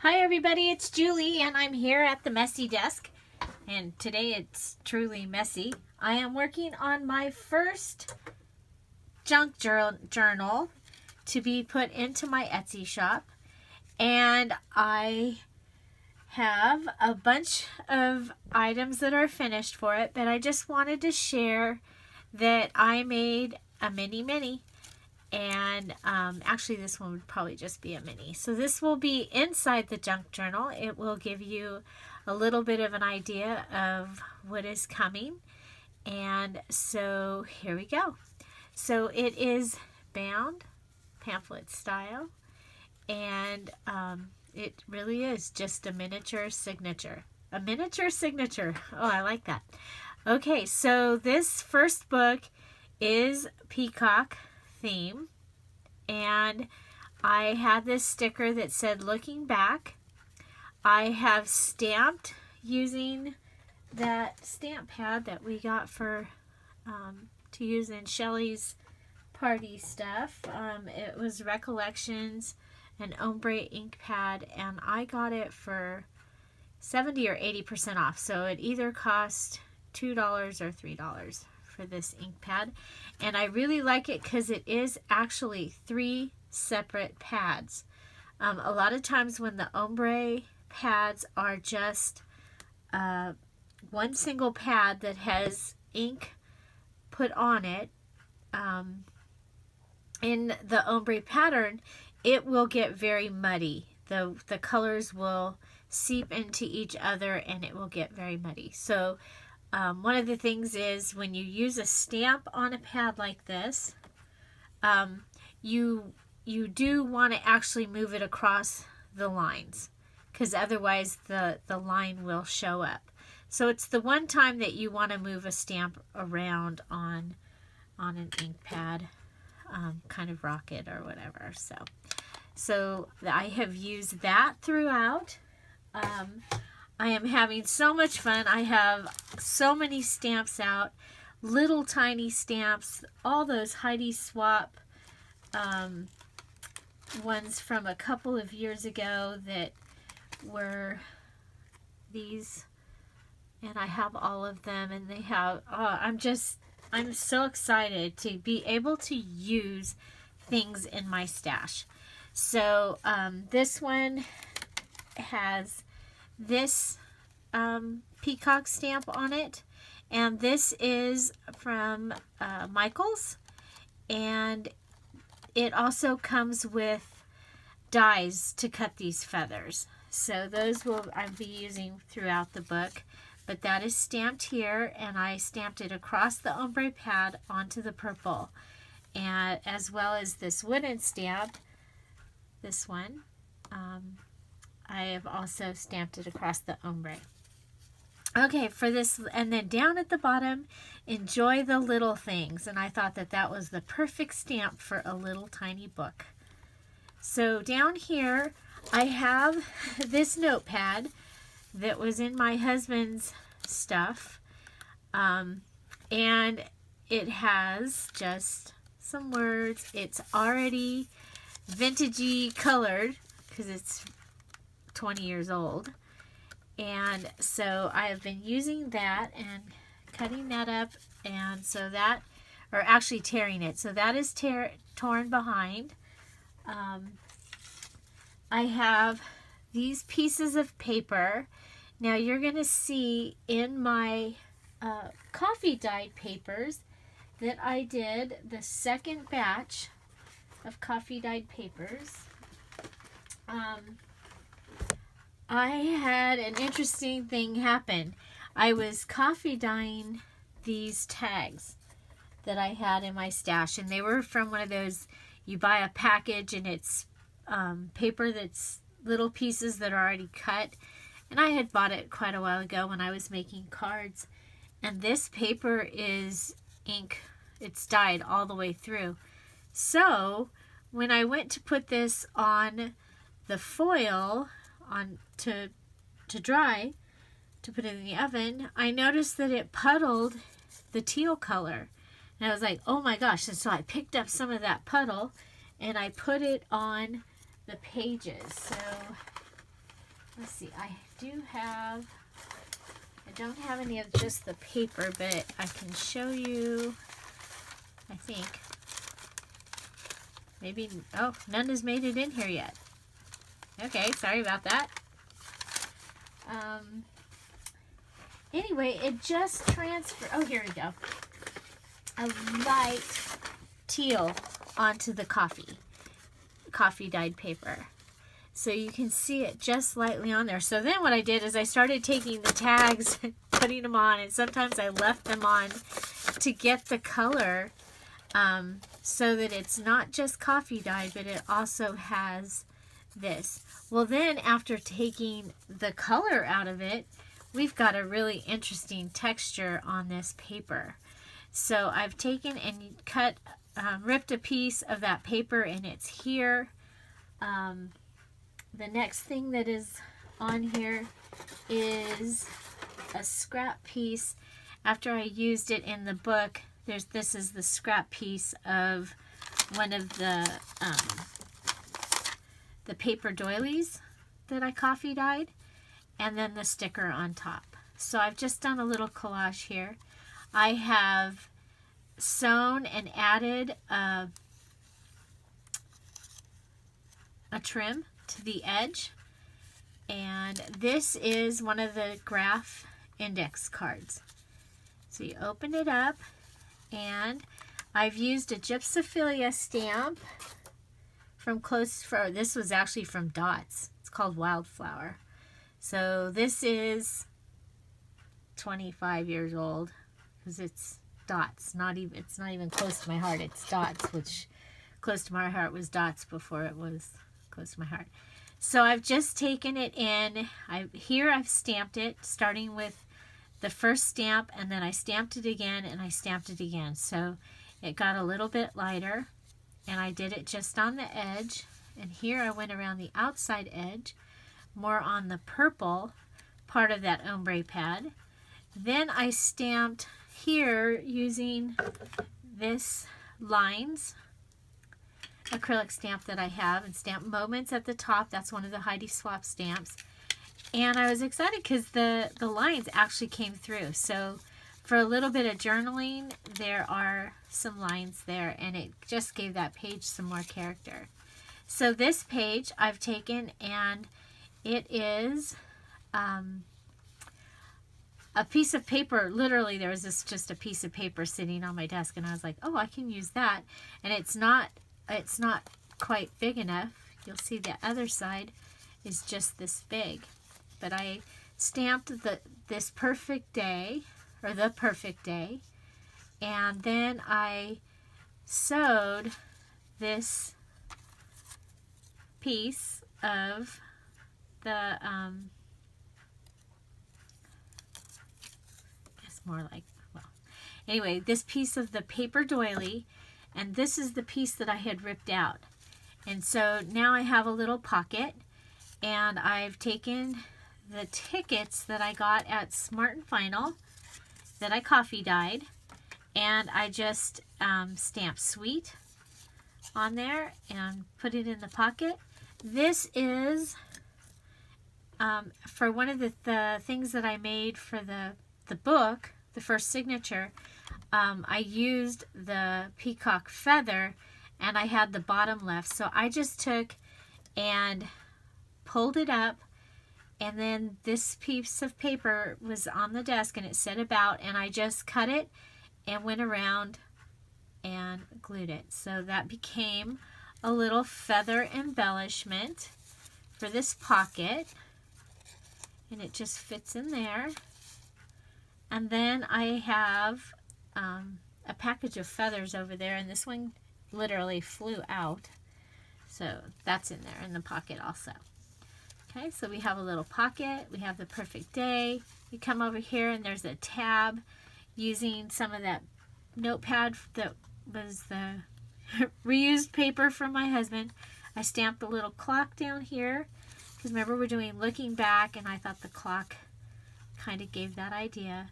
Hi everybody, it's Julie and I'm here at the messy desk, and today it's truly messy. I am working on my first junk journal to be put into my Etsy shop, and I have a bunch of items that are finished for it, but I just wanted to share that I made a mini. And actually this one would probably just be a mini. So this will be inside the junk journal. It will give you a little bit of an idea of what is coming. And so here we go. So it is bound pamphlet style, and it really is just a miniature signature. A miniature signature. Oh, I like that. Okay, so this first book is Peacock Theme, and I had this sticker that said looking back. I have stamped using that stamp pad that we got for to use in Shelly's party stuff. It was Recollections, an ombre ink pad, and I got it for 70 or 80% off, so it either cost $2 or $3 for this ink pad. And I really like it because it is actually 3 separate pads. A lot of times when the ombre pads are just one single pad that has ink put on it, in the ombre pattern, it will get very muddy. The colors will seep into each other and it will get very muddy. So one of the things is when you use a stamp on a pad like this, you do want to actually move it across the lines, because otherwise the line will show up. So it's the one time that you want to move a stamp around on an ink pad, kind of rocket or whatever. So I have used that throughout. I am having so much fun. I have so many stamps out, little tiny stamps, all those Heidi Swap ones from a couple of years ago that were these, and I have all of them, and they have, I'm so excited to be able to use things in my stash. So this one has this peacock stamp on it, and this is from Michael's, and it also comes with dies to cut these feathers. So those will I'll be using throughout the book, but that is stamped here, and I stamped it across the ombre pad onto the purple, and as well as this wooden stamp, this one. I have also stamped it across the ombre. Okay, for this, and then down at the bottom, enjoy the little things. And I thought that that was the perfect stamp for a little tiny book. So down here, I have this notepad that was in my husband's stuff. And it has just some words. It's already vintagey colored because it's 20 years old, and so I have been using that and cutting that up, and so that, or actually tearing it, so that is torn behind. I have these pieces of paper. Now you're going to see in my coffee dyed papers that I did the second batch of coffee dyed papers. I had an interesting thing happen. I was coffee dyeing these tags that I had in my stash, and they were from one of those, you buy a package and it's paper that's little pieces that are already cut, and I had bought it quite a while ago when I was making cards, and this paper is ink, it's dyed all the way through. So when I went to put this on the foil to dry, to put it in the oven, I noticed that it puddled the teal color. And I was like, oh my gosh. And so I picked up some of that puddle and I put it on the pages. So see, I don't have any of just the paper, but I can show you, I think. Maybe, oh, none has made it in here yet. Okay, sorry about that. Anyway, it just transferred, oh, here we go. A light teal onto the coffee dyed paper. So you can see it just lightly on there. So then what I did is I started taking the tags, putting them on, and sometimes I left them on to get the color so that it's not just coffee dyed, but it also has this. Well, then after taking the color out of it, we've got a really interesting texture on this paper. So I've taken and cut, ripped a piece of that paper, and it's here. The next thing that is on here is a scrap piece. After I used it in the book, this is the scrap piece of one of the paper doilies that I coffee dyed, and then the sticker on top. So I've just done a little collage here. I have sewn and added a trim to the edge, and this is one of the graph index cards. So you open it up, and I've used a Gypsophilia stamp from this was actually from Dots. It's called Wildflower. So this is 25 years old because it's Dots. It's not even close to my heart. It's Dots, which close to my heart was Dots before it was close to my heart. So I've just taken it in. Here I've stamped it, starting with the first stamp, and then I stamped it again, and I stamped it again. So it got a little bit lighter, and I did it just on the edge. And here I went around the outside edge, more on the purple part of that ombre pad. Then I stamped here using this lines acrylic stamp that I have, and stamp Moments at the top. That's one of the Heidi Swap stamps. And I was excited because the lines actually came through. So for a little bit of journaling, there are some lines there, and it just gave that page some more character. So this page I've taken, and it is a piece of paper. Literally, there was just a piece of paper sitting on my desk, and I was like, oh, I can use that. And it's not quite big enough. You'll see the other side is just this big. But I stamped this perfect day, or the perfect day, and then I sewed this piece of the anyway, this piece of the paper doily, and this is the piece that I had ripped out. And so now I have a little pocket, and I've taken the tickets that I got at Smart and Final that I coffee dyed, and I just stamped Sweet on there and put it in the pocket. This is for one of the things that I made for the book, the first signature. I used the peacock feather, and I had the bottom left, so I just took and pulled it up, and then this piece of paper was on the desk, and it said About, and I just cut it and went around and glued it. So that became a little feather embellishment for this pocket, and it just fits in there. And then I have a package of feathers over there, and this one literally flew out. So that's in there in the pocket also. Okay, so we have a little pocket. We have the perfect day. You come over here, and there's a tab using some of that notepad that was the reused paper from my husband. I stamped a little clock down here because remember we're doing looking back, and I thought the clock kind of gave that idea.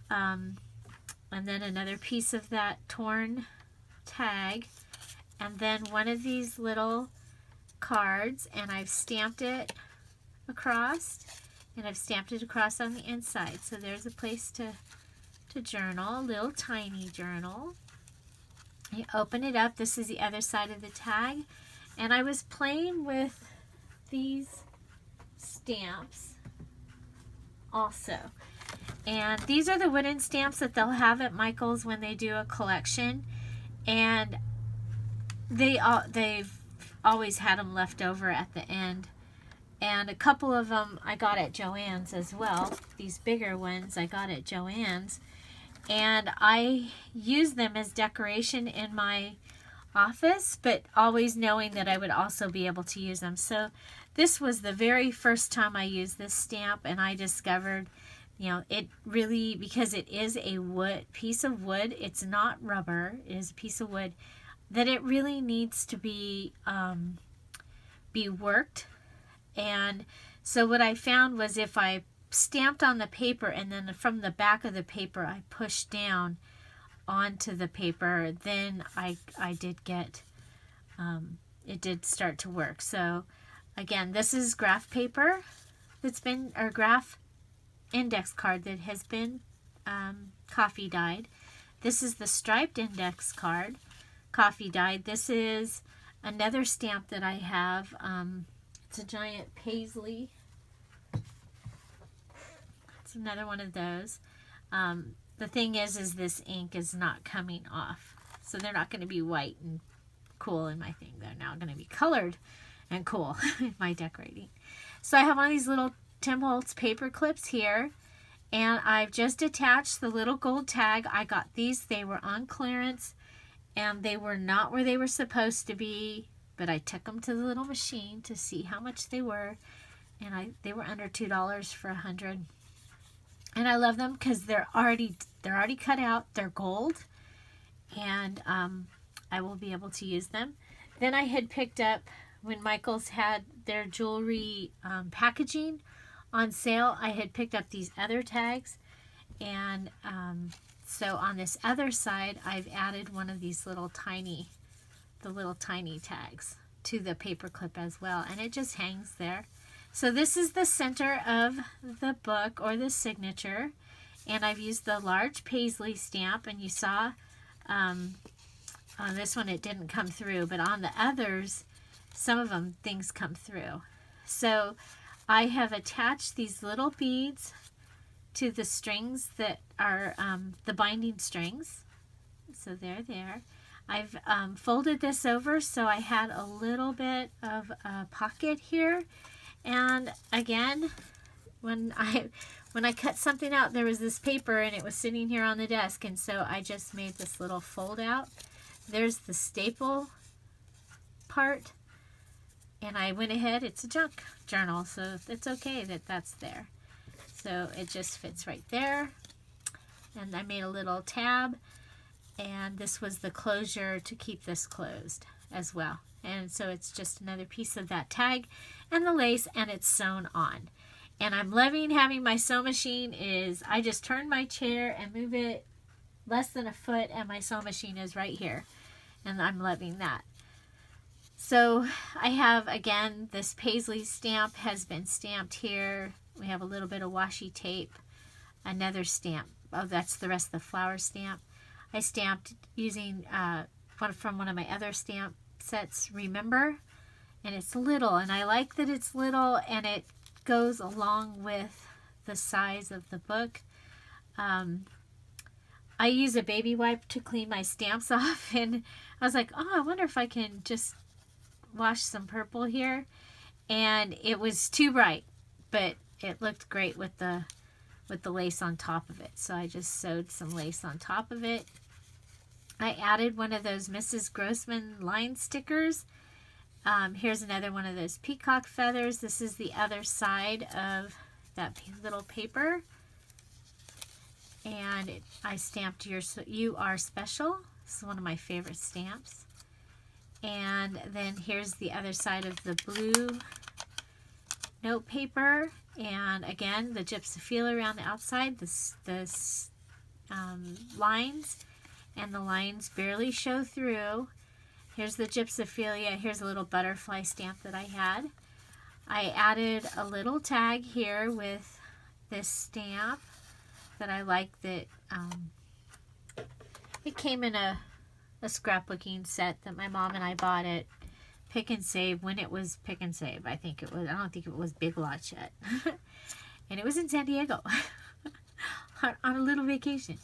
And then another piece of that torn tag, and then one of these little cards, and I've stamped it across, and I've stamped it across on the inside. So there's a place to journal, a little tiny journal. You open it up. This is the other side of the tag. And I was playing with these stamps also. And these are the wooden stamps that they'll have at Michael's when they do a collection. And they've always had them left over at the end. And a couple of them I got at Joann's as well. These bigger ones I got at Joann's. And I use them as decoration in my office, but always knowing that I would also be able to use them. So this was the very first time I used this stamp, and I discovered, you know, it really, because it is a piece of wood, it's not rubber, it is a piece of wood, that it really needs to be worked. And so what I found was if I stamped on the paper and then from the back of the paper I pushed down onto the paper, then I did get, it did start to work. So again, this is graph paper that's been, or graph index card that has been coffee dyed. This is the striped index card, coffee dyed. This is another stamp that I have. It's a giant paisley. It's another one of those. The thing is this ink is not coming off. So they're not going to be white and cool in my thing. They're now going to be colored and cool in my decorating. So I have one of these little Tim Holtz paper clips here. And I've just attached the little gold tag. I got these. They were on clearance. And they were not where they were supposed to be. But I took them to the little machine to see how much they were. And they were under $2 for 100. And I love them because they're already cut out. They're gold. And I will be able to use them. Then I had picked up, when Michael's had their jewelry packaging on sale, I had picked up these other tags. And so on this other side, I've added one of these little tiny tags to the paper clip as well. And it just hangs there. So this is the center of the book, or the signature, and I've used the large paisley stamp, and you saw on this one it didn't come through, but on the others, some of them things come through. So I have attached these little beads to the strings that are the binding strings. So they're there. I've folded this over so I had a little bit of a pocket here. And again, when I cut something out, there was this paper and it was sitting here on the desk, and so I just made this little fold out. There's the staple part, and I went ahead, it's a junk journal, so it's okay that that's there. So it just fits right there. And I made a little tab, and this was the closure to keep this closed as well. And so it's just another piece of that tag and the lace, and it's sewn on. And I'm loving having my sew machine. I just turn my chair and move it less than a foot, and my sew machine is right here. And I'm loving that. So I have, again, this paisley stamp has been stamped here. We have a little bit of washi tape. Another stamp. Oh, that's the rest of the flower stamp. I stamped using from one of my other stamp sets, Remember, and it's little, and I like that it's little, and it goes along with the size of the book. I use a baby wipe to clean my stamps off, and I was like, oh, I wonder if I can just wash some purple here, and it was too bright, but it looked great with the lace on top of it. So I just sewed some lace on top of it. I added one of those Mrs. Grossman line stickers. Here's another one of those peacock feathers. This is the other side of that little paper. And I stamped You Are Special. This is one of my favorite stamps. And then here's the other side of the blue note paper. And again, the gypsophilia around the outside, the lines. And the lines barely show through. Here's the gypsophilia. Here's a little butterfly stamp that I had. I added a little tag here with this stamp that I like, that it came in a scrapbooking set that my mom and I bought at Pick and Save, when it was Pick and Save. I think it was, I don't think it was Big Lots yet. And it was in San Diego on a little vacation.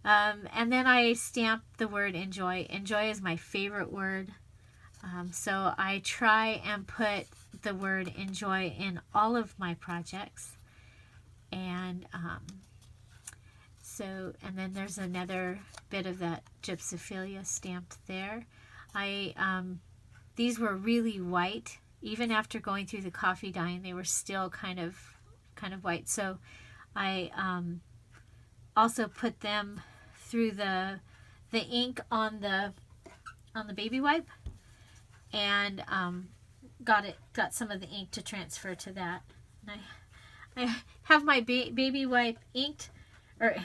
And then I stamped the word enjoy. Enjoy is my favorite word. So I try and put the word enjoy in all of my projects. And and then there's another bit of that gypsophilia stamped there. These were really white. Even after going through the coffee dyeing, they were still kind of white. So I also put them through the ink on the baby wipe, and got some of the ink to transfer to that. And I have my baby wipe inked, or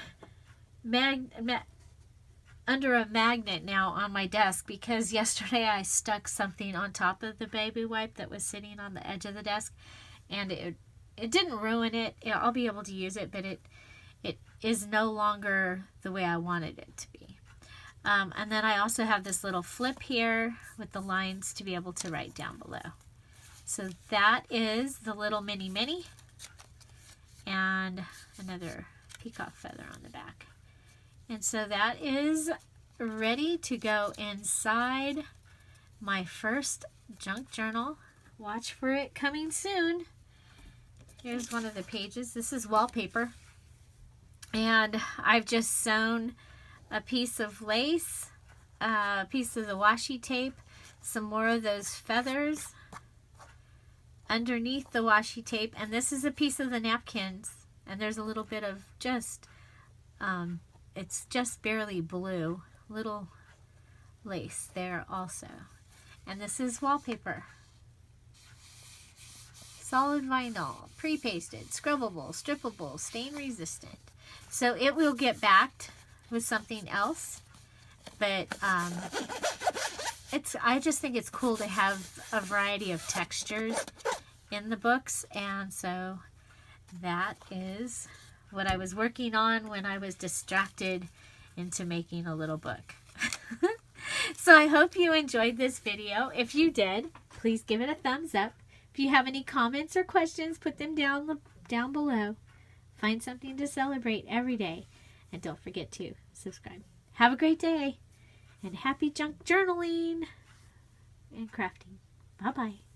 under a magnet now on my desk, because yesterday I stuck something on top of the baby wipe that was sitting on the edge of the desk, and it didn't ruin it. I'll be able to use it, but it is no longer the way I wanted it to be. And then I also have this little flip here with the lines to be able to write down below. So that is the little mini, and another peacock feather on the back. And so that is ready to go inside my first junk journal. Watch for it coming soon. Here's one of the pages. This is wallpaper. And I've just sewn a piece of lace, a piece of the washi tape, some more of those feathers underneath the washi tape. And this is a piece of the napkins. And there's a little bit of just, it's just barely blue, little lace there also. And this is wallpaper. Solid vinyl, pre-pasted, scrubbable, strippable, stain resistant. So it will get backed with something else, but I just think it's cool to have a variety of textures in the books, and so that is what I was working on when I was distracted into making a little book. So I hope you enjoyed this video. If you did, please give it a thumbs up. If you have any comments or questions, put them down below. Find something to celebrate every day. And don't forget to subscribe. Have a great day. And happy junk journaling and crafting. Bye-bye.